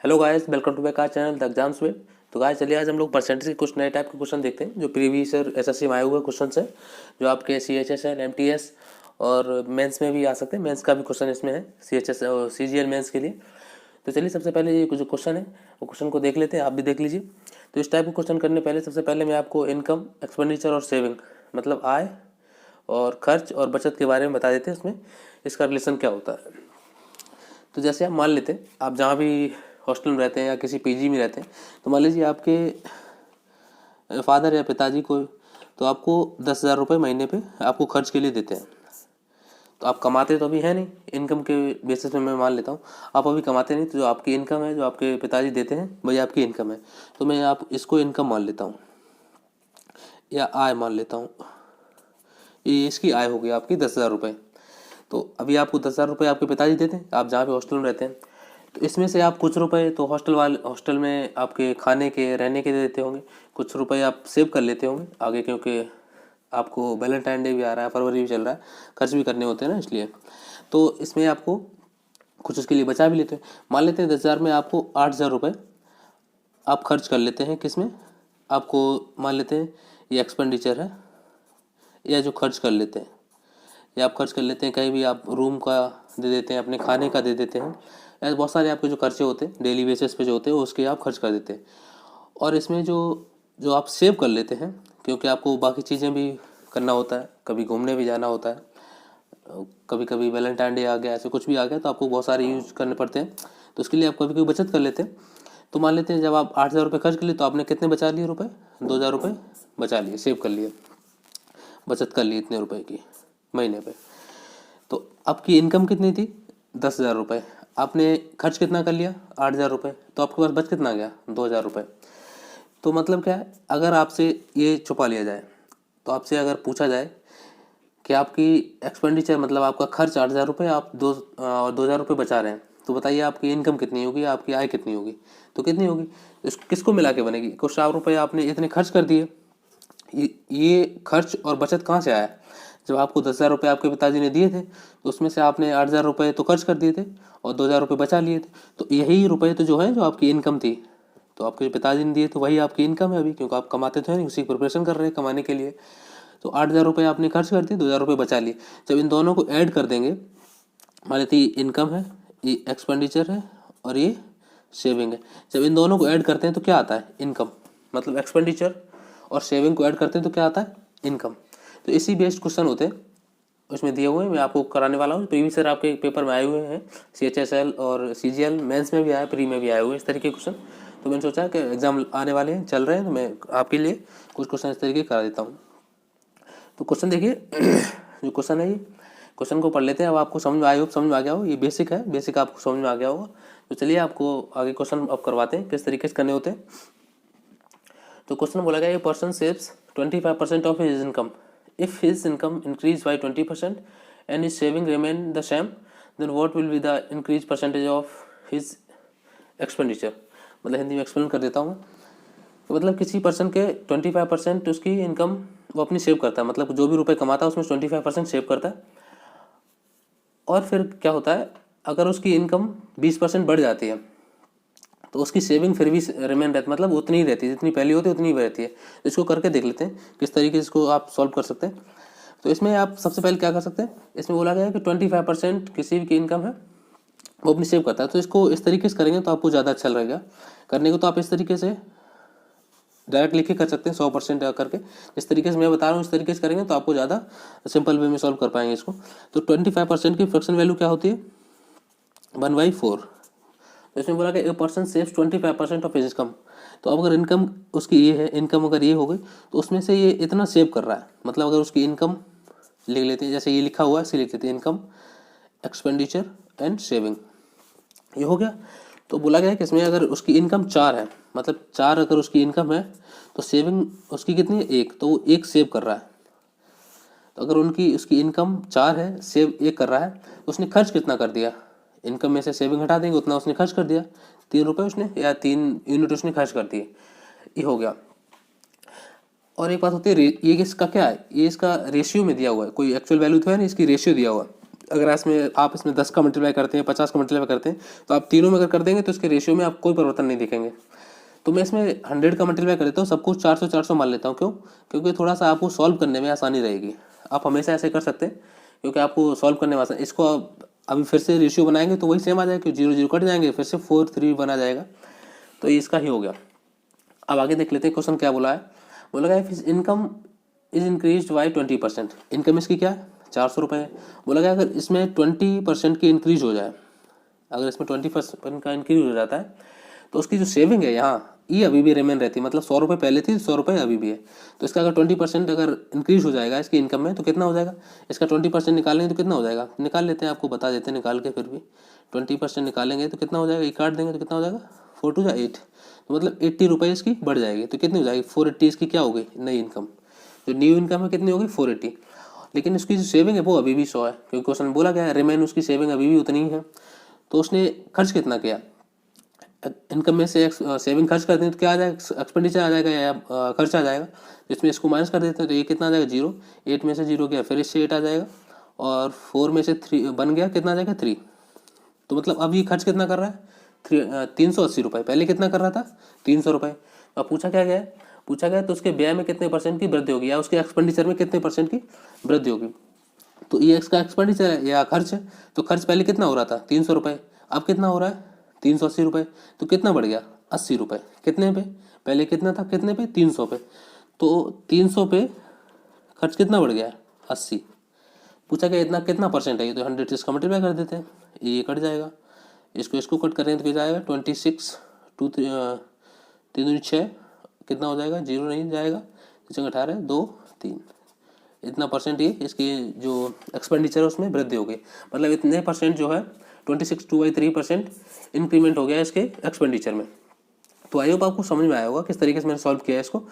Hello guys, welcome to back our channel the exams way. तो guys चलिए आज हम लोग परसेंटेज के कुछ नए टाइप के क्वेश्चन देखते हैं जो प्रीवियस ईयर एसएससी में आए हुए क्वेश्चन है, जो आपके सीएचएसएल एमटीएस और मेंस में भी आ सकते हैं। मेंस का भी क्वेश्चन इसमें है, सीएचएस और सीजीएल मेंस के लिए। तो चलिए सबसे पहले ये जो क्वेश्चन है वो क्वेश्चन को देख लेते हैं, आप भी देख लीजिए। तो इस टाइप के क्वेश्चन करने पहले सबसे पहले मैं आपको इनकम, एक्सपेंडिचर और सेविंग मतलब आय और खर्च और बचत के बारे में बता देते हैं, इसमें इसका रिलेशन क्या होता है। तो जैसे आप मान लेते हैं, आप जहाँ भी हॉस्टल में रहते हैं या किसी पीजी में रहते हैं, तो मान लीजिए आपके फादर या पिताजी को तो आपको 10,000 रुपये महीने पे आपको खर्च के लिए देते हैं। तो आप कमाते तो अभी है नहीं, इनकम के बेसिस पे मैं मान लेता हूँ आप अभी कमाते नहीं, तो जो आपकी इनकम है, जो आपके पिताजी देते हैं, वही आपकी इनकम है। तो मैं आप इसको इनकम मान लेता हूँ या आय मान लेता हूँ। ये इसकी आय होगी आपकी 10,000 रुपये। तो अभी आपको 10,000 रुपये आपके पिताजी देते हैं, आप जहाँ पे हॉस्टल में रहते हैं। तो इसमें से आप कुछ रुपए तो हॉस्टल में आपके खाने के रहने के देते होंगे, कुछ रुपए आप सेव कर लेते होंगे आगे, क्योंकि आपको वैलेंटाइन डे भी आ रहा है, फरवरी भी चल रहा है, खर्च भी करने होते हैं ना, इसलिए। तो इसमें आपको कुछ उसके लिए बचा भी लेते हैं। मान लेते हैं 10,000 में आपको 8,000 रुपये आप खर्च कर लेते हैं, किस में, आपको मान लेते हैं ये एक्सपेंडिचर है, या जो खर्च कर लेते हैं, या आप खर्च कर लेते हैं कहीं भी, आप रूम का दे देते हैं, अपने खाने का दे देते हैं। ऐसे बहुत सारे आपके जो खर्चे होते हैं डेली बेसिस पे जो होते हैं उसके आप खर्च कर देते हैं। और इसमें जो जो आप सेव कर लेते हैं, क्योंकि आपको बाकी चीज़ें भी करना होता है, कभी घूमने भी जाना होता है, कभी कभी वैलेंटाइन डे आ गया, ऐसे कुछ भी आ गया, तो आपको बहुत सारे यूज करने पड़ते हैं। तो उसके लिए आप कभी कभी बचत कर लेते हैं। तो मान लेते हैं जब आप 8,000 रुपये खर्च कर लिए, तो आपने कितने बचा लिए रुपये, 2,000 रुपये बचा लिए, सेव कर लिए, बचत कर ली इतने रुपए की महीने पे। तो आपकी इनकम कितनी थी, 10,000 रुपये, आपने खर्च कितना कर लिया, 8,000 रुपये, तो आपके पास बच कितना गया, 2,000 रुपये। तो मतलब क्या है, अगर आपसे ये छुपा लिया जाए, तो आपसे अगर पूछा जाए कि आपकी एक्सपेंडिचर मतलब आपका खर्च 8,000 रुपये, आप 2,000 रुपये बचा रहे हैं, तो बताइए आपकी इनकम कितनी होगी, आपकी आय कितनी होगी, तो कितनी होगी, किसको मिला के बनेगी। कुछ 100 रुपये आपने इतने खर्च कर दिए, ये खर्च और बचत कहाँ से आया, जब आपको 10,000 रुपये आपके पिताजी ने दिए थे, तो उसमें से आपने 8,000 रुपये तो खर्च कर दिए थे और 2,000 रुपये बचा लिए थे। तो यही रुपये तो जो है जो आपकी इनकम थी, तो आपके पिताजी ने दिए तो वही आपकी इनकम है अभी, क्योंकि आप कमाते तो है नहीं, उसी की प्रिपरेशन कर रहे हैं कमाने के लिए। तो 8,000 रुपये आपने खर्च कर दिए, 2,000 रुपये बचा लिए। जब इन दोनों को ऐड कर देंगे, मान लेते इनकम है, ये एक्सपेंडिचर है और ये सेविंग है, जब इन दोनों को ऐड करते हैं तो क्या आता है, इनकम। मतलब एक्सपेंडिचर और सेविंग को ऐड करते हैं तो क्या आता है, इनकम। तो इसी बेस्ड क्वेश्चन होते हैं उसमें दिए हुए हैं, मैं आपको कराने वाला हूँ। प्रीवियस ईयर आपके पेपर में आए हुए हैं, सीएचएसएल और सीजीएल मेंस में भी आया, प्री में भी आए हुए इस तरीके के क्वेश्चन। तो मैंने सोचा कि एग्जाम आने वाले हैं, चल रहे हैं, तो मैं आपके लिए कुछ क्वेश्चन इस तरीके करा देता हूँ। तो क्वेश्चन देखिए जो क्वेश्चन है, ये क्वेश्चन को पढ़ लेते हैं। अब आपको समझ में आए हो, समझ में आ गया हो, ये बेसिक है, बेसिक आपको समझ में आ गया होगा। तो चलिए आपको आगे क्वेश्चन अब करवाते हैं किस तरीके से करने होते हैं। तो क्वेश्चन बोला गया, a person saves 25% of his income, if his income increase by 20% and his saving remain the same, then what will be the increase percentage of his expenditure. मतलब हिंदी में एक्सप्लेन कर देता हूँ। तो मतलब किसी पर्सन के 25% उसकी इनकम वो अपनी सेव करता है, मतलब जो भी रुपए कमाता है उसमें 25% सेव करता है। और फिर क्या होता है, अगर उसकी इनकम 20% बढ़ जाती है, तो उसकी सेविंग फिर भी रिमेन रहती है, मतलब उतनी ही रहती है, जितनी पहली होती है उतनी ही रहती है। तो इसको करके देख लेते हैं किस तरीके से इसको आप सॉल्व कर सकते हैं। तो इसमें आप सबसे पहले क्या कर सकते हैं, इसमें बोला गया है कि 25% किसी भी की इनकम है वो अपनी सेव करता है। तो इसको इस तरीके से करेंगे तो आपको ज़्यादा अच्छा लगेगा करने को। तो आप इस तरीके से डायरेक्ट लिख के कर सकते हैं 100% करके, जिस तरीके से मैं बता रहा हूँ इस तरीके से करेंगे तो आपको ज़्यादा सिंपल वे में सॉल्व कर पाएंगे इसको। तो 25% की फ्रैक्शन वैल्यू क्या होती है, 1/4। तो इसमें बोला कि ए person saves 25% of his income. तो अब अगर इनकम उसकी ये है, इनकम अगर ये हो गई, तो उसमें से ये इतना सेव कर रहा है, मतलब अगर उसकी इनकम लिख लेते हैं, जैसे ये लिखा हुआ है इसे लिख लेते हैं, इनकम, एक्सपेंडिचर एंड सेविंग, ये हो गया। तो बोला गया है कि इसमें अगर उसकी इनकम 4 है, मतलब 4 अगर उसकी इनकम है, तो सेविंग उसकी कितनी है, 1, तो वो 1 सेव कर रहा है। तो अगर उसकी इनकम 4 है, सेव 1 कर रहा है, तो उसने खर्च कितना कर दिया, इनकम में से सेविंग हटा देंगे उतना उसने खर्च कर दिया, 3 रुपये उसने, या 3 यूनिट उसने खर्च कर दिए, ये हो गया। और एक बात होती है, ये इसका क्या है, ये इसका रेशियो में दिया हुआ है, कोई एक्चुअल वैल्यू तो है नहीं, इसकी रेशियो दिया हुआ है। अगर आप इसमें 10 का मल्टीप्लाई करते हैं, 50 का मल्टीप्लाई करते हैं, तो आप तीनों में अगर कर देंगे तो इसके रेशियो में आप कोई परिवर्तन नहीं दिखेंगे। तो मैं इसमें 100 का मल्टीप्लाई कर देता हूँ, सब कुछ 400 400 मान लेता हूँ। क्यों? क्योंकि थोड़ा सा आपको सॉल्व करने में आसानी रहेगी। आप हमेशा ऐसे कर सकते हैं क्योंकि आपको सॉल्व करने में आसानी। इसको अभी फिर से रेशियो बनाएंगे तो वही सेम आ जाएगा, क्योंकि 0 0 कट जाएंगे, फिर से 4 3 बना जाएगा। तो ये इसका ही हो गया। अब आगे देख लेते हैं क्वेश्चन क्या बोला है। बोला गया if income is increase by 20%। Income इसकी क्या है? 400 रुपये है। बोला गया अगर इसमें 20% की इंक्रीज हो जाए, अगर इसमें 20% का इंक्रीज हो जाता है तो उसकी जो सेविंग है यहाँ ये अभी भी रिमेन रहती है। मतलब 100 रुपये पहले थी, 100 रुपये अभी भी है। तो इसका अगर 20% अगर इंक्रीज हो जाएगा इसकी इनकम में तो कितना हो जाएगा? इसका 20% निकालेंगे तो कितना हो जाएगा? निकाल लेते हैं, आपको बता देते हैं निकाल के। फिर भी 20% निकालेंगे तो कितना हो जाएगा? ये काट देंगे तो कितना हो जाएगा? 4 2 8। तो मतलब 80 रुपये इसकी बढ़ जाएगी। तो कितनी हो जाएगी? 480 इसकी क्या हो गई? नई इनकम। जो न्यू इनकम है कितनी होगी? 480। लेकिन उसकी जो सेविंग है वो अभी भी 100 है, क्योंकि क्वेश्चन बोला गया है रिमेन उसकी सेविंग अभी भी उतनी ही है। तो उसने खर्च कितना किया? इनकम में से सेविंग खर्च कर दें तो क्या आ जाएगा? एक्सपेंडिचर आ जाएगा या खर्च आ जाएगा। इसमें इसको माइनस कर देते हैं तो ये कितना आ जाएगा? 0। 8 में से 0 गया, फिर इससे 8 आ जाएगा, और 4 में से 3 बन गया, कितना आ जाएगा? 3। तो मतलब अब ये खर्च कितना कर रहा है? 380 रुपये। पहले कितना कर रहा था? 300 रुपये। अब पूछा क्या गया है? पूछा गया तो उसके व्यय में कितने % की वृद्धि होगी, या उसके एक्सपेंडिचर में कितने % की वृद्धि होगी। तो ये इसका एक्सपेंडिचर है या खर्च है। तो खर्च पहले कितना हो रहा था? 300 रुपये। अब कितना हो रहा है? 380 रुपये। तो कितना बढ़ गया? 80 रुपये। कितने पे? पहले कितना था? कितने पे? 300 पे। तो 300 पे खर्च कितना बढ़ गया? 80। पूछा गया इतना कितना % है, ये तो 100 से इसका मल्टीप्लाई कर देते हैं, ये कट जाएगा। इसको कट करेंगे तो क्या जाएगा? 26 2 3 6 कितना हो जाएगा? 0 नहीं जाएगा, 18 2 3। इतना % ये इसकी जो एक्सपेंडिचर है उसमें वृद्धि हो गई। मतलब इतने % जो है 26 2/3% इंक्रीमेंट हो गया इसके एक्सपेंडिचर में। तो आई होप आपको समझ में आया होगा किस तरीके से मैंने सॉल्व किया है इसको।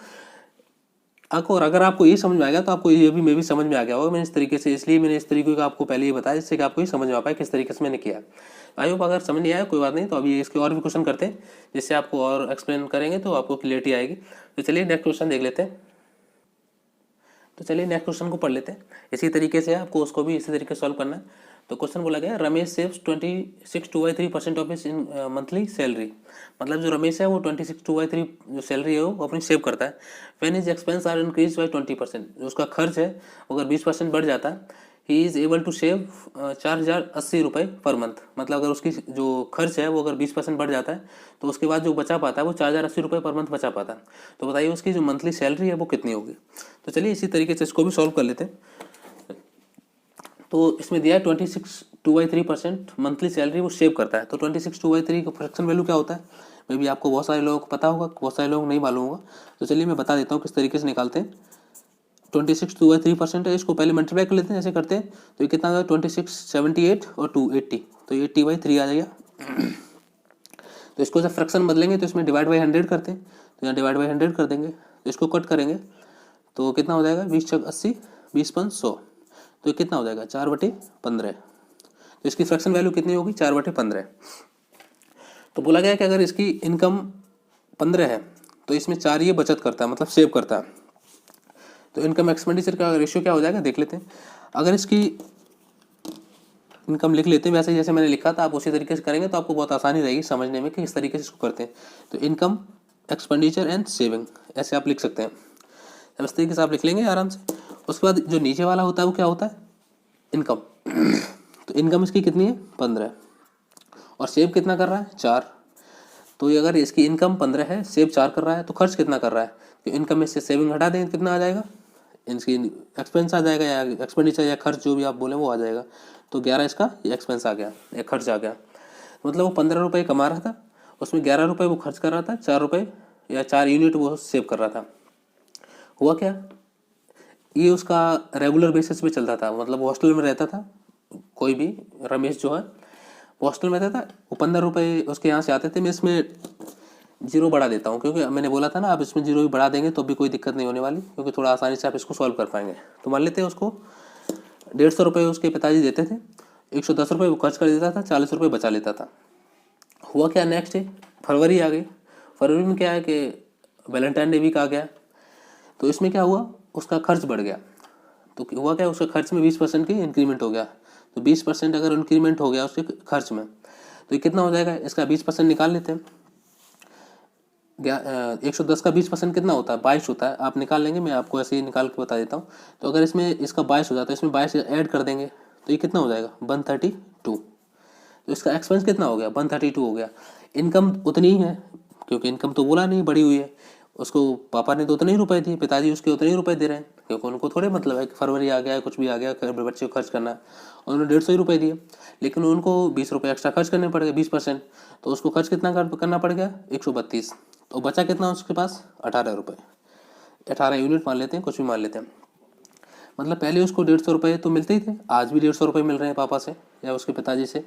और अगर आपको ये समझ में आ गया तो आपको ये भी मे भी समझ में आ गया होगा। मैंने इस तरीके से, इसलिए मैंने इस तरीके का आपको पहले ही बताया जिससे कि आपको ये समझ में आ पाए किस तरीके से मैंने किया। आई होप अगर समझ नहीं आया कोई बात नहीं, तो अभी इसके और भी क्वेश्चन करते हैं जिससे आपको और एक्सप्लेन करेंगे तो आपको क्लियरिटी आएगी। तो चलिए नेक्स्ट क्वेश्चन देख लेते हैं। तो चलिए नेक्स्ट क्वेश्चन को पढ़ लेते हैं। इसी तरीके से आपको उसको भी इसी तरीके से सॉल्व करना है। तो क्वेश्चन बोला गया Ramesh saves 26 2/3% of his monthly salary. मतलब जो रमेश है वो 26 2/3 जो सैलरी है वो अपनी सेव करता है। When his expense are increase by 20%, जो उसका खर्च है अगर 20% बढ़ जाता है, he is able to save 4080 रुपये पर मंथ। मतलब अगर उसकी जो खर्च है वो अगर 20% बढ़ जाता है तो उसके बाद जो बचा पाता है वो 4080 रुपये पर मंथ बचा पाता है। तो बताइए उसकी जो मंथली सैलरी है वो कितनी होगी। तो चलिए इसी तरीके से इसको भी सॉल्व कर लेते हैं। तो इसमें दिया है 26 2/3% मंथली सैलरी वो सेव करता है। तो 26 2/3 का फ्रैक्शन वैल्यू क्या होता है, मे भी आपको बहुत सारे लोगों को पता होगा, बहुत सारे लोगों को नहीं मालूम होगा। तो चलिए मैं बता देता हूँ किस तरीके से निकालते हैं। 26 2/3% है, इसको पहले मल्टीप्लाई कर लेते हैं, ऐसे करते हैं तो ये कितना आ जाएगा? 26 78 और 2 80, तो ये 80/3 आ जाएगा। तो इसको जब फ्रैक्शन बदलेंगे तो इसमें डिवाइड बाई 100 करते हैं, तो यहाँ डिवाइड बाई 100 कर देंगे। तो इसको कट करेंगे तो कितना हो जाएगा? 20 छक 80, 20 5 100, तो ये कितना हो जाएगा? 4/15। तो इसकी फ्रैक्शन वैल्यू कितनी होगी? 4/15। तो बोला गया कि अगर इसकी इनकम 15 है तो इसमें 4 ये बचत करता है, मतलब सेव करता है। तो इनकम एक्सपेंडिचर का रेशियो क्या हो जाएगा देख लेते हैं। अगर इसकी इनकम लिख लेते हैं वैसे जैसे मैंने लिखा था, आप उसी तरीके से करेंगे तो आपको बहुत आसानी रहेगी समझने में कि किस तरीके से इसको करते हैं। तो इनकम एक्सपेंडिचर एंड सेविंग ऐसे आप लिख सकते हैं। अब इस तरीके से आप लिख लेंगे आराम से। उसके बाद जो नीचे वाला होता है वो क्या होता है? इनकम। तो इनकम इसकी कितनी है? 15, और सेव कितना कर रहा है? 4। तो ये अगर इसकी इनकम 15 है, सेव 4 कर रहा है, तो खर्च कितना कर रहा है? तो इनकम में से सेविंग हटा दें कितना आ जाएगा? इसकी एक्सपेंस आ जाएगा, या एक्सपेंडिचर या खर्च जो भी आप बोले वो आ जाएगा। तो 11 इसका ये एक्सपेंस आ गया या खर्च आ गया। मतलब वो 15 रुपये कमा रहा था, उसमें 11 रुपये वो खर्च कर रहा था, 4 रुपये या 4 यूनिट वो सेव कर रहा था। हुआ क्या? ये उसका रेगुलर बेसिस पे चलता था, मतलब हॉस्टल में रहता था। कोई भी रमेश जो है हॉस्टल में रहता था, वो 15 रुपये उसके यहाँ से आते थे। मैं इसमें 0 बढ़ा देता हूँ क्योंकि मैंने बोला था ना आप इसमें 0 भी बढ़ा देंगे तो भी कोई दिक्कत नहीं होने वाली, क्योंकि थोड़ा आसानी से आप इसको सॉल्व कर पाएंगे। तो मान लेते हैं उसको 150 रुपये उसके पिताजी देते थे, 110 रुपये वो खर्च कर देता था, 40 रुपये बचा लेता था। हुआ क्या? नेक्स्ट है फरवरी आ गई। फरवरी में क्या है कि वैलेंटाइन डे वीक आ गया। तो इसमें क्या हुआ? उसका खर्च बढ़ गया। तो हुआ क्या? उसका खर्च में 20% की इंक्रीमेंट हो गया। तो 20% अगर इंक्रीमेंट हो गया उसके खर्च में तो ये कितना हो जाएगा, इसका 20% निकाल लेते हैं। 110 का 20% कितना होता है, 22 होता है। आप निकाल लेंगे, मैं आपको ऐसे ही निकाल के बता देता हूँ। तो अगर इसमें इसका 22 हो जाता है, इसमें 22 ऐड कर देंगे तो ये कितना हो जाएगा 132। तो इसका एक्सपेंस कितना हो गया 132 हो गया। इनकम उतनी ही है, क्योंकि इनकम तो बोला नहीं बढ़ी हुई है। उसको पापा ने तो उतने ही रुपए दिए, पिताजी उसके उतने ही रुपए दे रहे हैं, क्योंकि उनको थोड़े मतलब है कि फरवरी आ गया कुछ भी आ गया बच्चे को खर्च करना है। उन्होंने 150 ही रुपये दिए, लेकिन उनको 20 रुपये एक्स्ट्रा खर्च करने पड़ गए 20%। तो उसको खर्च कितना करना पड़ गया 132। तो बचा कितना उसके पास 18 रुपये, 18 यूनिट मान लेते हैं, कुछ भी मान लेते हैं। मतलब पहले उसको 150 रुपये तो मिलते ही थे, आज भी 150 रुपये मिल रहे हैं पापा से या उसके पिताजी से।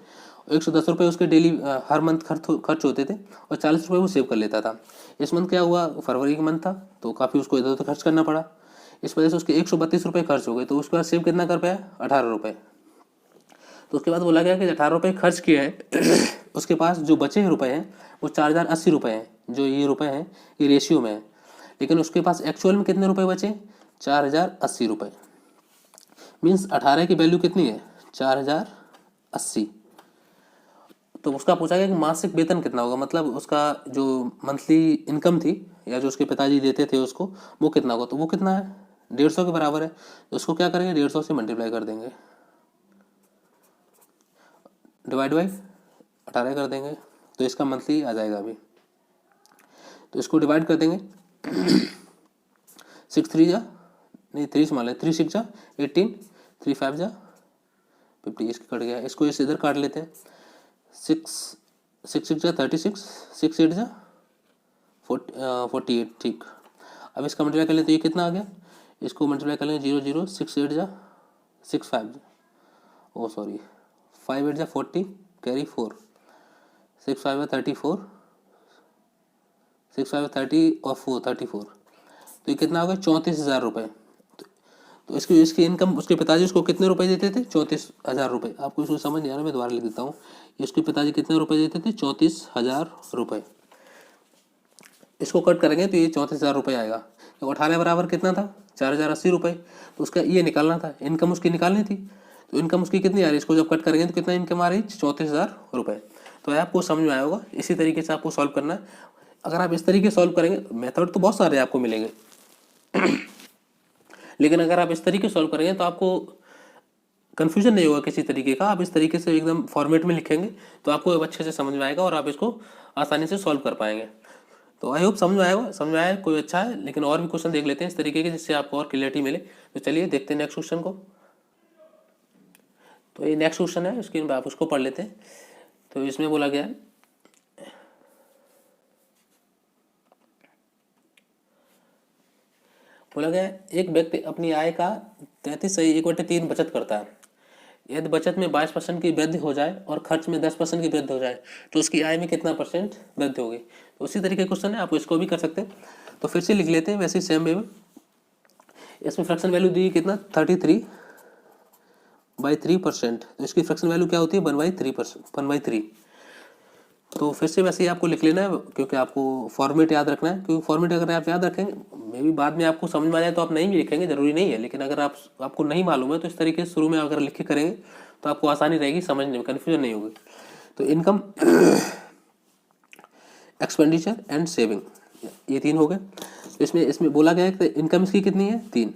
110 रुपये उसके डेली हर मंथ खर्च होते थे, और 40 रुपये वो सेव कर लेता था। इस मंथ क्या हुआ, फरवरी का मंथ था तो काफ़ी उसको इधर उधर खर्च करना पड़ा, इस वजह से उसके 132 रुपये खर्च हो गए। तो उसके बाद सेव कितना कर पाया 18 रुपये। तो उसके बाद बोला गया कि 18 रुपये खर्च किए हैं उसके पास जो बचे रुपए हैं वो 4080 रुपये हैं। जो ये रुपए हैं ये रेशियो में है, लेकिन उसके पास एक्चुअल में कितने रुपए बचे 4080 रुपये। मीन्स 18 की वैल्यू कितनी है 4080। तो उसका पूछा गया कि मासिक वेतन कितना होगा, मतलब उसका जो मंथली इनकम थी या जो उसके पिताजी देते थे उसको, वो कितना होगा। तो वो कितना है 150 के बराबर है। तो उसको क्या करेंगे 150 से मल्टीप्लाई कर देंगे, डिवाइड बाई 18 कर देंगे, तो इसका मंथली आ जाएगा अभी। तो इसको डिवाइड कर देंगे 6 3 जा नहीं 3 से मान लें, 3 6 जा 18, 3 5 जा 50, इसका कट गया। इसको इस इधर काट लेते हैं, 6 6 जा 36, 6 8 जा 48, ठीक। अब इसका मल्टीप्लाई कर लेते तो ये कितना आ गया, इसको मल्टीप्लाई कर लेंगे 0 0 6 8 जा 6 5 ओ सॉरी 5 8 जा 40 कैरी 4, 6 5 34, 6 5 30 और 4 34। तो ये कितना हो गया 34,000 रुपये। तो इसकी इनकम उसके पिताजी उसको कितने रुपए देते थे 34,000 रुपये। आपको इसको समझ नहीं आ रहा, मैं दोबारा लिख देता हूँ। इसके पिताजी कितने रुपए देते थे 34,000 रुपये। इसको कट करेंगे तो ये 34,000 रुपये आएगा। तो 18 बराबर कितना था 4080 रुपये। तो उसका ये निकालना था, इनकम उसकी निकालनी थी। तो इनकम उसकी कितनी आ रही है, इसको जब कट करेंगे तो कितना इनकम आ रही है 34,000 रुपये। तो आपको समझ में आया होगा, इसी तरीके से आपको सॉल्व करना है। अगर आप इस तरीके से सॉल्व करेंगे, मेथड तो बहुत सारे आपको मिलेंगे लेकिन अगर आप इस तरीके से सॉल्व करेंगे तो आपको कन्फ्यूजन नहीं होगा किसी तरीके का। आप इस तरीके से एकदम फॉर्मेट में लिखेंगे तो आपको अच्छे से समझ में आएगा और आप इसको आसानी से सॉल्व कर पाएंगे। तो आई होप समझ में आएगा, समझ में आया कोई अच्छा है। लेकिन और भी क्वेश्चन देख लेते हैं इस तरीके के, जिससे आपको और क्लियरिटी मिले। तो चलिए देखते हैं नेक्स्ट क्वेश्चन को। तो ये नेक्स्ट क्वेश्चन है, स्क्रीन पर आप उसको पढ़ लेते हैं। तो इसमें बोला गया है एक व्यक्ति अपनी आय का 33/1/3 बचत करता है। यदि बचत में 22% की वृद्धि हो जाए और खर्च में 10% की वृद्धि हो जाए तो उसकी आय में कितना परसेंट वृद्धि होगी। तो उसी तरीके क्वेश्चन है, आप इसको भी कर सकते हैं। तो फिर से लिख लेते हैं वैसे ही सेम वे में। इसमें फ्रैक्शन वैल्यू दी कितना 33/3%। तो इसकी फ्रैक्शन वैल्यू क्या होती है 1/3%। तो फिर से वैसे ही आपको लिख लेना है, क्योंकि आपको फॉर्मेट याद रखना है। क्योंकि फॉर्मेट अगर आप याद रखेंगे, मे भी बाद में आपको समझ में आ जाए तो आप नहीं भी लिखेंगे, जरूरी नहीं है। लेकिन अगर आपको नहीं मालूम है तो इस तरीके से शुरू में अगर लिख के करेंगे तो आपको आसानी रहेगी समझने में, कन्फ्यूजन नहीं होगी। तो इनकम, एक्सपेंडिचर एंड सेविंग, ये 3 हो गए। तो इसमें बोला गया है कि इनकम इसकी कितनी है 3,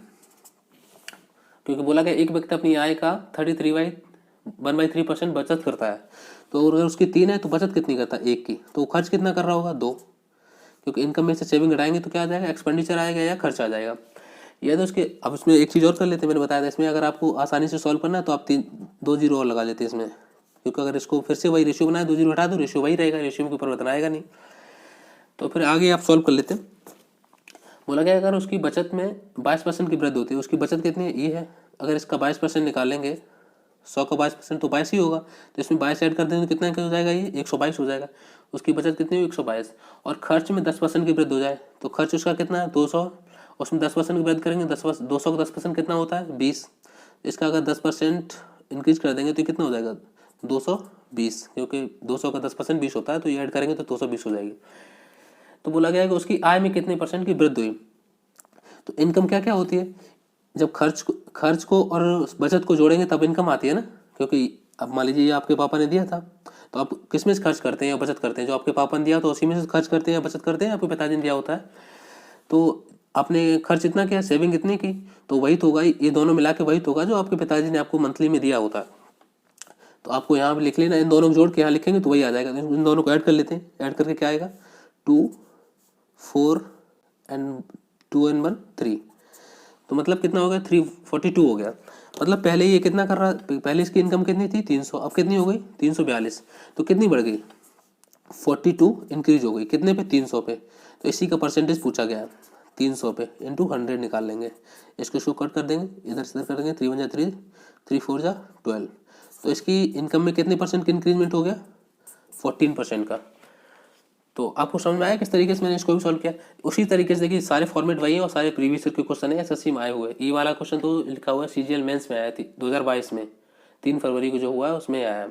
क्योंकि बोला गया एक व्यक्ति अपनी आय का 1/3% बचत करता है। तो अगर उसकी 3 है तो बचत कितनी करता है 1 की। तो खर्च कितना कर रहा होगा 2, क्योंकि इनकम में से सेविंग घटाएंगे तो क्या आ जाएगा एक्सपेंडिचर आएगा या खर्च आ जाएगा। या तो उसके, अब इसमें एक चीज़ और कर लेते हैं, मैंने बताया था इसमें अगर आपको आसानी से सॉल्व करना है तो आप 2 जीरो और लगा लेते हैं इसमें, क्योंकि अगर इसको फिर से वही रेशियो बनाए 2 जीरो हटा दो रेशियो वही रहेगा, रेशियो में कोई परिवर्तन आएगा नहीं। तो फिर आगे आप सॉल्व कर लेते हैं। बोला गया अगर उसकी बचत में 22% की वृद्धि होती है, उसकी बचत कितनी है ये है। अगर इसका 22% निकालेंगे, 100 का 22% तो 22 ही होगा। तो इसमें 22 ऐड कर देंगे तो कितना हो जाएगा ये 122 हो जाएगा। उसकी बचत कितनी हुई 122। और खर्च में 10% की वृद्धि हो जाए तो खर्च उसका कितना है 200, उसमें 10% की वृद्धि करेंगे 200 का 10% कितना होता है 20। इसका अगर 10% इंक्रीज कर देंगे तो कितना हो जाएगा 220, क्योंकि 200 का 10% 20 होता है, तो ये ऐड करेंगे तो 220 हो जाएगी। तो बोला गया है कि उसकी आय में कितने परसेंट की वृद्धि हुई। तो इनकम क्या क्या होती है, जब खर्च को और बचत को जोड़ेंगे तब इनकम आती है ना। क्योंकि अब मान लीजिए ये आपके पापा ने दिया था, तो आप किस में से खर्च करते हैं या बचत करते हैं? जो आपके पापा ने दिया तो उसी में से खर्च करते हैं या बचत करते हैं, आपके पिताजी ने दिया होता है। तो आपने खर्च इतना किया, सेविंग इतनी की, तो वही तो होगा, ये दोनों मिला के वही तो होगा जो आपके पिताजी ने आपको मंथली में दिया होता है। तो आपको यहाँ पे लिख लेना, इन दोनों को जोड़ के यहाँ लिखेंगे तो वही आ जाएगा। इन दोनों को ऐड कर लेते हैं, ऐड करके क्या आएगा 2 4 एंड 2 एंड 1 3। तो मतलब कितना हो गया 342 हो गया। मतलब पहले ये कितना कर रहा, पहले इसकी इनकम कितनी थी 300, अब कितनी हो गई 342। तो कितनी बढ़ गई 42 इंक्रीज हो गई कितने पे 300 पे। तो इसी का परसेंटेज पूछा गया है, 300 पे इंटू 100 निकाल लेंगे। इसको कट कर देंगे, इधर से इधर कर देंगे, 3 1 जा 3, 3 4 जा 12। तो इसकी इनकम में कितने परसेंट का इंक्रीजमेंट हो गया 14% का। तो आपको समझ में आया किस तरीके से मैंने इसको भी सॉल्व किया। उसी तरीके से देखिए सारे फॉर्मेट वही है और सारे प्रीवियस ईयर के क्वेश्चन है एसएससी में आए हुए। ये वाला क्वेश्चन तो लिखा हुआ है सीजीएल मेंस में आया थी 2022 में, 3 फरवरी को जो हुआ है उसमें आया है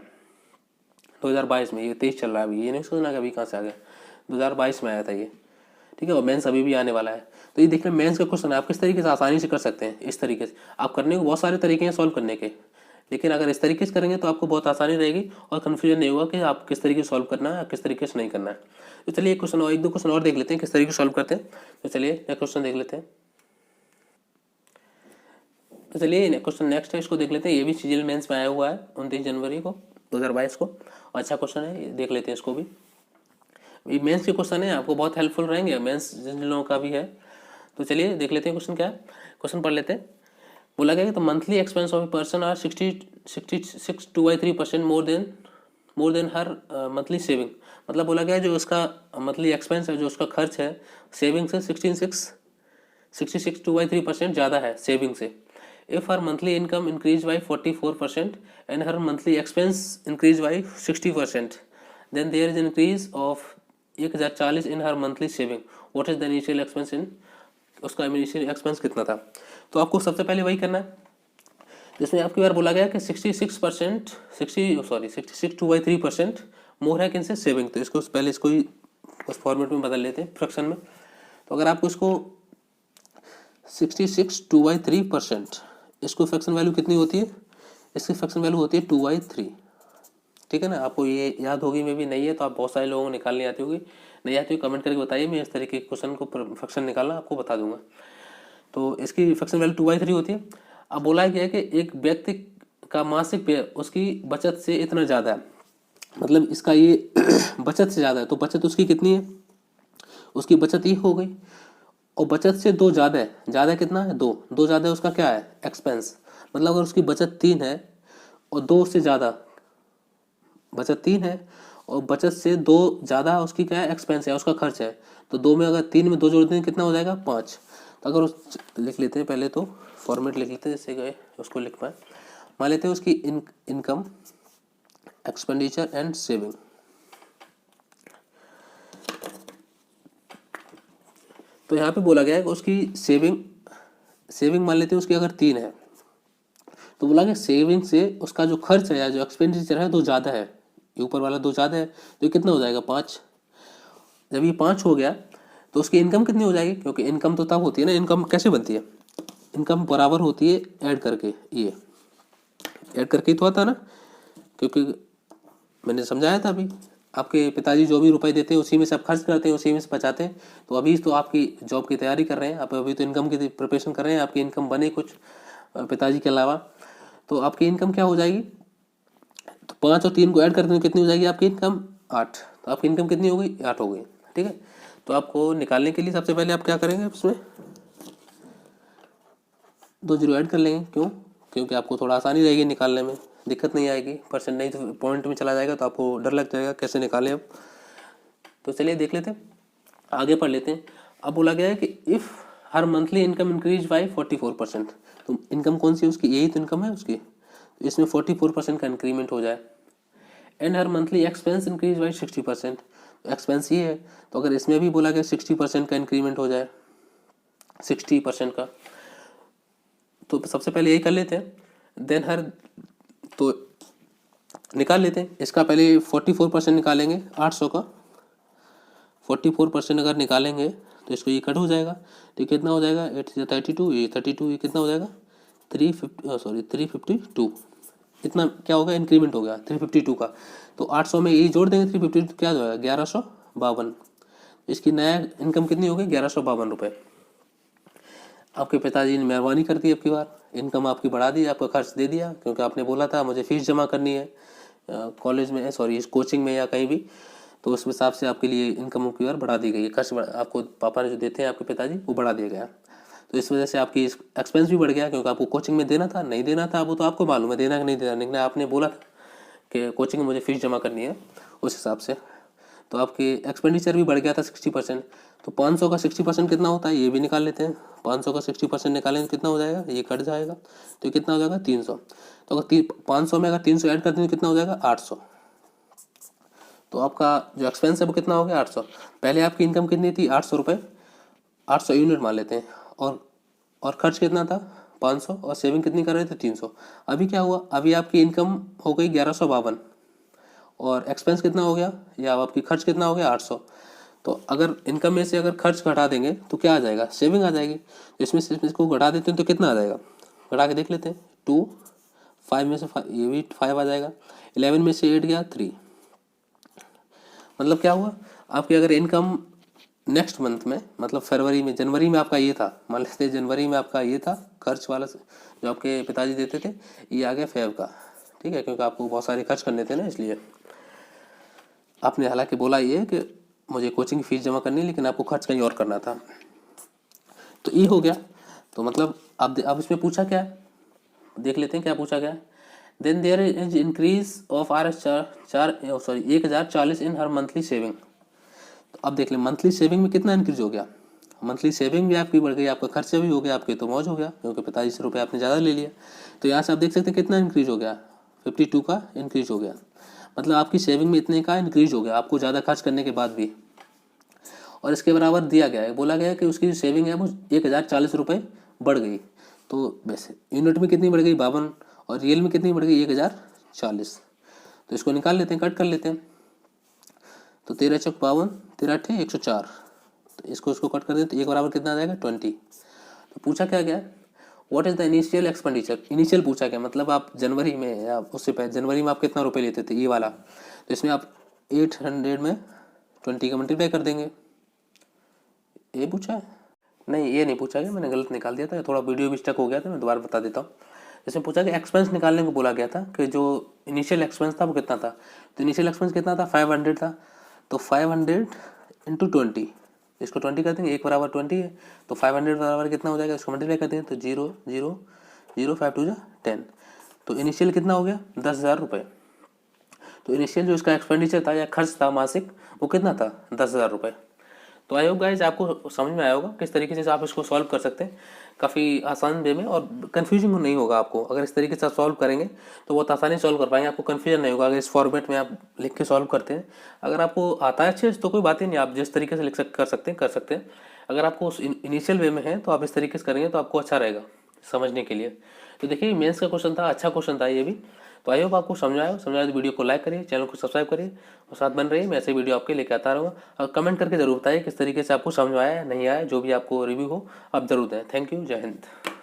2022 में। ये 23 चल रहा है अभी, ये नहीं सोचना कि अभी कहाँ से आ गया, 2022 में आया था ये, ठीक है। और मेंस अभी भी आने वाला है। तो ये देख लें मेंस का क्वेश्चन है, आप किस तरीके से आसानी से कर सकते हैं। इस तरीके से आप करने को बहुत सारे तरीके हैं सॉल्व करने के, लेकिन अगर इस तरीके से करेंगे तो आपको बहुत आसानी रहेगी और कन्फ्यूजन नहीं होगा कि आप किस तरीके से सॉल्व करना है किस तरीके से नहीं करना है। तो चलिए एक क्वेश्चन और, एक दो क्वेश्चन और देख लेते हैं किस तरीके से सॉल्व करते हैं। तो चलिए नेक्स्ट क्वेश्चन देख लेते हैं। तो चलिए क्वेश्चन नेक्स्ट है, इसको देख लेते हैं। ये भी सीजीएल मेंस में आया हुआ है 29 जनवरी को 2022 को। अच्छा क्वेश्चन है, देख लेते हैं इसको भी। ये मेंस के क्वेश्चन है, आपको बहुत हेल्पफुल रहेंगे, मेंस जिन लोगों का भी है। तो चलिए देख लेते हैं क्वेश्चन क्या है, क्वेश्चन पढ़ लेते हैं। बोला गया कि तो monthly expense of a person are 66 2/3% more than her monthly saving. मतलब बोला गया जो उसका मंथली एक्सपेंस है, जो उसका खर्च है सेविंग से 66 2/3% ज़्यादा है सेविंग से। If her monthly income increase by 44% and her monthly expense increase by 60%, then there is increase of 1040 in her monthly saving. What is the initial expense in, उसका इनिशियल एक्सपेंस कितना था। तो आपको सबसे पहले वही करना है जिसमें आपकी बार बोला गया कि 66 2/3% मोर है किनसे सेविंग। तो इसको पहले इसको ही उस फॉर्मेट में बदल लेते हैं फ्रैक्शन में। तो अगर आपको इसको 66 2/3%, इसको फ्रैक्शन वैल्यू कितनी होती है, इसकी फ्रैक्शन वैल्यू होती है 2/3, ठीक है ना। आपको ये याद होगी में भी नहीं है तो आप बहुत सारे लोगों को निकालनी आती होगी, नहीं आती हो कमेंट करके बताइए, मैं इस तरीके के क्वेश्चन को फ्रैक्शन निकालना आपको बता दूंगा। तो इसकी फ्रैक्शन वैल्यू 2/3 होती है। अब बोला गया है कि एक व्यक्ति का मासिक व्यय उसकी बचत से इतना ज़्यादा है, मतलब इसका ये बचत से ज़्यादा है, तो बचत उसकी कितनी है, उसकी बचत ये हो गई और बचत से 2 ज़्यादा है। ज़्यादा कितना है 2 ज़्यादा है, उसका क्या है एक्सपेंस। मतलब अगर उसकी बचत 3 है और 2 से ज़्यादा, बचत 3 है और बचत से 2 ज़्यादा उसकी क्या है एक्सपेंस है, उसका खर्च है। तो 2 में अगर 3 में 2 जोड़ दें कितना हो जाएगा 5। तो अगर उस लिख लेते हैं, पहले तो फॉर्मेट लिख लेते हैं जैसे गए उसको लिख पाए। मान लेते हैं उसकी इनकम एक्सपेंडिचर एंड सेविंग। तो यहाँ पे बोला गया है कि उसकी सेविंग मान लेते हैं उसकी अगर 3 है, तो बोला गया सेविंग से उसका जो खर्च है या जो एक्सपेंडिचर है 2 ज़्यादा है, ये ऊपर वाला 2 ज़्यादा है, तो कितना हो जाएगा 5। जब ये 5 हो गया तो उसकी इनकम कितनी हो जाएगी, क्योंकि इनकम तो तब होती है ना, इनकम कैसे बनती है, इनकम बराबर होती है ऐड करके, ये ऐड करके ही तो आता ना, क्योंकि मैंने समझाया था अभी, आपके पिताजी जो भी रुपए देते हैं उसी में से आप खर्च करते हैं, उसी में से बचाते हैं। तो अभी तो आपकी जॉब की तैयारी कर रहे हैं आप, अभी तो इनकम की प्रिपरेशन कर रहे हैं, आपकी इनकम बने कुछ पिताजी के अलावा, तो आपकी इनकम क्या हो जाएगी, तो 5 और 3 को ऐड करते हैं कितनी हो जाएगी आपकी इनकम 8। तो आपकी इनकम कितनी हो गई 8 हो गई, ठीक है। तो आपको निकालने के लिए सबसे पहले आप क्या करेंगे, उसमें 2 जीरो ऐड कर लेंगे। क्यों, क्योंकि आपको थोड़ा आसानी रहेगी निकालने में, दिक्कत नहीं आएगी, परसेंट नहीं तो पॉइंट में चला जाएगा तो आपको डर लग जाएगा कैसे निकालें अब। तो चलिए देख लेते हैं, आगे पढ़ लेते हैं। अब बोला गया है कि if her monthly income increase by 44%, तो इनकम कौन सी है उसकी, यही तो इनकम है उसकी, तो इसमें 44% का इंक्रीमेंट हो जाए। And her monthly expense increase by 60%, तो एक्सपेंस ये है, तो अगर इसमें भी बोला गया 60% का इंक्रीमेंट हो जाए, 60% का, तो सबसे पहले यही कर लेते हैं। देन हर, तो निकाल लेते हैं इसका, पहले 44% निकालेंगे 800 का, 44% अगर निकालेंगे तो इसको ये कट हो जाएगा, तो कितना हो जाएगा 8 32, ये 32, ये कितना हो जाएगा 352। इतना क्या होगा, इंक्रीमेंट हो गया 352 का। तो 800 में ये जोड़ देंगे 352 तो क्या हो जाएगा 1152। इसकी नया इनकम कितनी होगी 1152 रुपये। आपके पिताजी ने मेहरबानी कर दी, आपकी बार इनकम आपकी बढ़ा दी, आपका खर्च दे दिया, क्योंकि आपने बोला था मुझे फ़ीस जमा करनी है कॉलेज में, सॉरी कोचिंग में या कहीं भी, तो उस हिसाब से आपके लिए इनकम की बार बढ़ा दी गई है। खर्च आपको पापा ने जो देते हैं आपके पिताजी वो बढ़ा दिया गया। तो इस वजह से आपकी एक्सपेंस भी बढ़ गया, क्योंकि आपको कोचिंग में देना था, नहीं देना था वो तो आपको मालूम है देना कि नहीं देना, लेकिन आपने बोला था कि कोचिंग में मुझे फ़ीस जमा करनी है, उस हिसाब से तो आपके एक्सपेंडिचर भी बढ़ गया था 60%। तो 500 का 60% कितना होता है ये भी निकाल लेते हैं। 500 का 60% निकालें तो कितना हो जाएगा, ये कट जाएगा तो कितना हो जाएगा 300। तो अगर 500 में अगर 300 ऐड कर दें तो कितना हो जाएगा 800। तो आपका जो एक्सपेंस है वो कितना हो गया 800। पहले आपकी इनकम कितनी थी 800 रुपये, 800 यूनिट मान लेते हैं, और खर्च कितना था 500, और सेविंग कितनी कर रहे थे 300। अभी क्या हुआ, अभी आपकी इनकम हो गई 1152 और एक्सपेंस कितना हो गया, या आपकी खर्च कितना हो गया 800। तो अगर इनकम में से अगर खर्च घटा देंगे तो क्या आ जाएगा, सेविंग आ जाएगी। इसमें से इसको घटा देते हैं तो कितना आ जाएगा, घटा के देख लेते हैं। 2 5 में से 5, ये भी 5 आ जाएगा। 11 में से 8 गया 3। मतलब क्या हुआ, आपकी अगर इनकम नेक्स्ट मंथ में, मतलब फरवरी में, जनवरी में आपका ये था, मान लेते जनवरी में आपका ये था खर्च वाला जो आपके पिताजी देते थे, ये आ गया फेब का, ठीक है, क्योंकि आपको बहुत सारे खर्च करने थे ना, इसलिए आपने हालांकि बोला ये कि मुझे कोचिंग की फीस जमा करनी है, लेकिन आपको खर्च कहीं और करना था, तो ये हो गया। तो मतलब अब इसमें पूछा क्या है, देख लेते हैं क्या पूछा गया। Then there is increase of RS 1040 in her monthly saving. तो अब देख लें मंथली सेविंग में कितना इंक्रीज हो गया, मंथली सेविंग भी आपकी बढ़ गई, आपका खर्चा भी हो गया, आपके तो मौज हो गया, क्योंकि 45 रुपये आपने ज़्यादा ले लिया। तो यहाँ से आप देख सकते हैं कितना इंक्रीज हो गया, 52 का इंक्रीज हो गया। मतलब आपकी सेविंग में इतने का इंक्रीज हो गया, आपको ज़्यादा खर्च करने के बाद भी। और इसके बराबर दिया गया है, बोला गया है कि उसकी जो सेविंग है वो 1040 रुपये बढ़ गई। तो वैसे यूनिट में कितनी बढ़ गई 52, और रियल में कितनी बढ़ गई 1040। तो इसको निकाल लेते हैं, कट कर लेते हैं। तो 13 चौक 52, 13 अट्ठे 104। तो इसको कट कर दें तो एक बराबर कितना आ जाएगा 20। तो पूछा क्या गया, what is the initial expenditure. Initial पूछा गया, मतलब आप जनवरी में या उससे पहले जनवरी में आप कितना रुपए लेते थे ये वाला, तो इसमें आप 800 में 20 का मल्टीप्लाई कर देंगे। ये पूछा है, नहीं ये नहीं पूछा गया, मैंने गलत निकाल दिया था, थोड़ा वीडियो भी स्टक हो गया था, मैं दोबारा बता देता हूँ। इसमें पूछा कि एक्सपेंस निकालने को बोला गया था कि जो इनिशियल एक्सपेंस था वो कितना था। तो इनिशियल एक्सपेंस कितना था 500 था। तो 500 इंटू 20, इसको 20 कर देंगे, एक बराबर 20 है, तो 500 बराबर कितना हो जाएगा, इसको मल्टीप्लाई कर देंगे तो 0 0 0 5 2 10। तो इनिशियल कितना हो गया 10,000 रुपये। तो इनिशियल जो इसका एक्सपेंडिचर था या खर्च था मासिक, वो कितना था 10,000 रुपये। तो आई होप गाइज आपको समझ में आया होगा किस तरीके से आप इसको सॉल्व कर सकते हैं, काफ़ी आसान वे में, और कन्फ्यूजिंग नहीं होगा आपको। अगर इस तरीके से आप सॉल्व करेंगे तो बहुत आसानी सॉल्व कर पाएंगे, आपको कन्फ्यूजन नहीं होगा अगर इस फॉर्मेट में आप लिख के सॉल्व करते हैं। अगर आपको आता है अच्छे तो कोई बात ही नहीं, आप जिस तरीके से कर सकते हैं। अगर आपको उस इनिशियल वे में है तो आप इस तरीके से करेंगे तो आपको अच्छा रहेगा समझने के लिए। तो देखिए मेंस का क्वेश्चन था, अच्छा क्वेश्चन था ये भी। तो आई होप आपको समझ आया तो वीडियो को लाइक करिए, चैनल को सब्सक्राइब करिए और साथ बन रहिए, मैं ऐसे वीडियो आपके लेके आता रहूँगा। और कमेंट करके जरूर बताइए किस तरीके से आपको समझ आया नहीं आया, जो भी आपको रिव्यू हो आप जरूर दें। थैंक यू, जय हिंद।